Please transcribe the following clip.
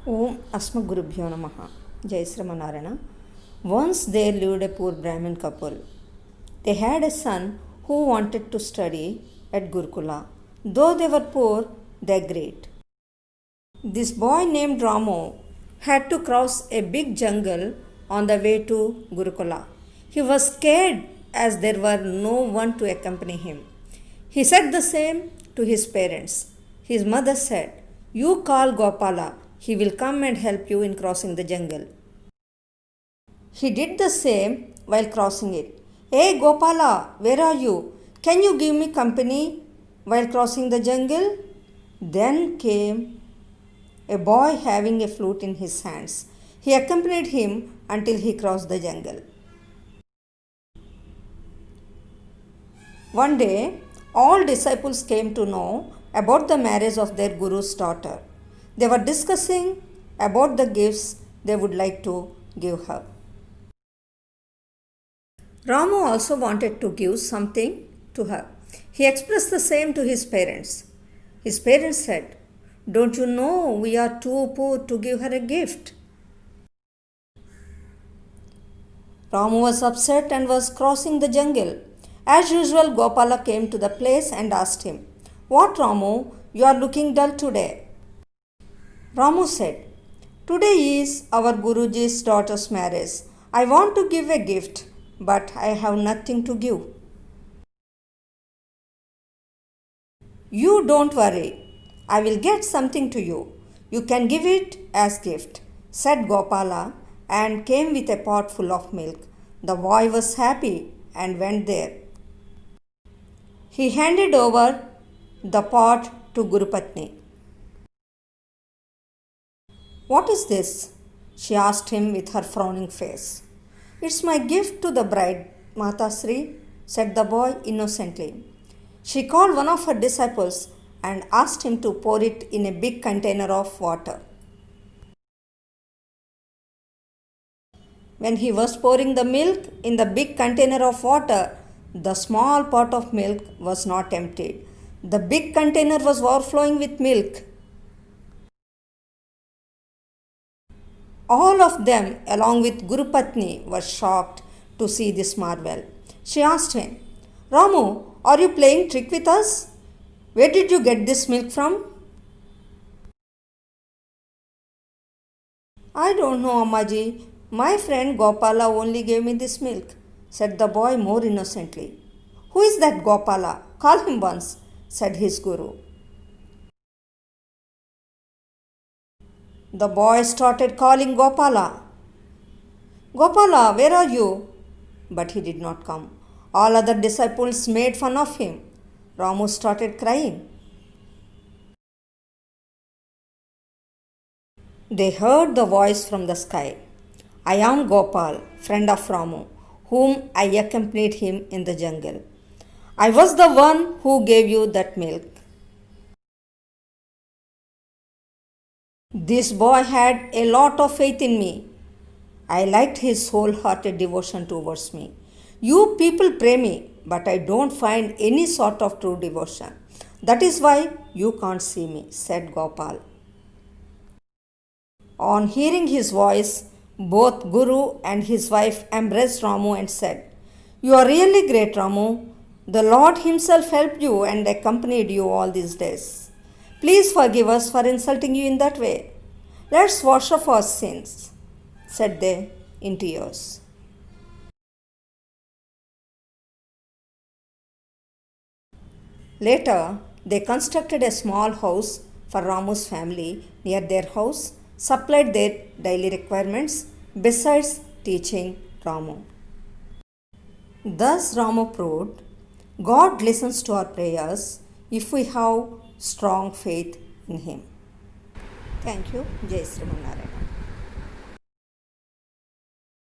Om Asmagurubhyo Namaha. Jai Srimanarayana. Once there lived a poor Brahmin couple. They had a son who wanted to study at Gurukula. Though they were poor, they were great. This boy named Ramu had to cross a big jungle on the way to Gurukula. He was scared as there were no one to accompany him. He said the same to his parents. His mother said, "You call Gopala, he will come and help you in crossing the jungle." He did the same while crossing it. "Hey Gopala, where are you? Can you give me company while crossing the jungle?" Then came a boy having a flute in his hands. He accompanied him until he crossed the jungle. One day, all disciples came to know about the marriage of their guru's daughter. They were discussing about the gifts they would like to give her. Ramu also wanted to give something to her. He expressed the same to his parents. His parents said, "Don't you know we are too poor to give her a gift?" Ramu was upset and was crossing the jungle. As usual, Gopala came to the place and asked him, "What, Ramu, you are looking dull today?" Ramu said, "Today is our Guruji's daughter's marriage. I want to give a gift, but I have nothing to give." "You don't worry. I will get something to you. You can give it as gift," said Gopala and came with a pot full of milk. The boy was happy and went there. He handed over the pot to Gurupatni. "What is this?" she asked him with her frowning face. "It's my gift to the bride, Matasri," said the boy innocently. She called one of her disciples and asked him to pour it in a big container of water. When he was pouring the milk in the big container of water, the small pot of milk was not emptied. The big container was overflowing with milk. All of them, along with Gurupatni, were shocked to see this marvel. She asked him, "Ramu, are you playing trick with us? Where did you get this milk from?" "I don't know, Ammaji. My friend Gopala only gave me this milk," said the boy more innocently. "Who is that Gopala? Call him once," said his guru. The boy started calling Gopala. "Gopala, where are you?" But he did not come. All other disciples made fun of him. Ramu started crying. They heard the voice from the sky. "I am Gopal, friend of Ramu, whom I accompanied him in the jungle. I was the one who gave you that milk." This boy had a lot of faith in me. I liked his wholehearted devotion towards me. "You people pray me, but I don't find any sort of true devotion. That is why you can't see me," said Gopal. On hearing his voice, both Guru and his wife embraced Ramu and said, "You are really great, Ramu. The Lord Himself helped you and accompanied you all these days. Please forgive us for insulting you in that way. Let's wash off our sins," said they in tears. Later, they constructed a small house for Ramu's family near their house, supplied their daily requirements, besides teaching Ramu. Thus, Ramu proved God listens to our prayers if we have strong faith in Him. Thank you. Jai Srimanarayana.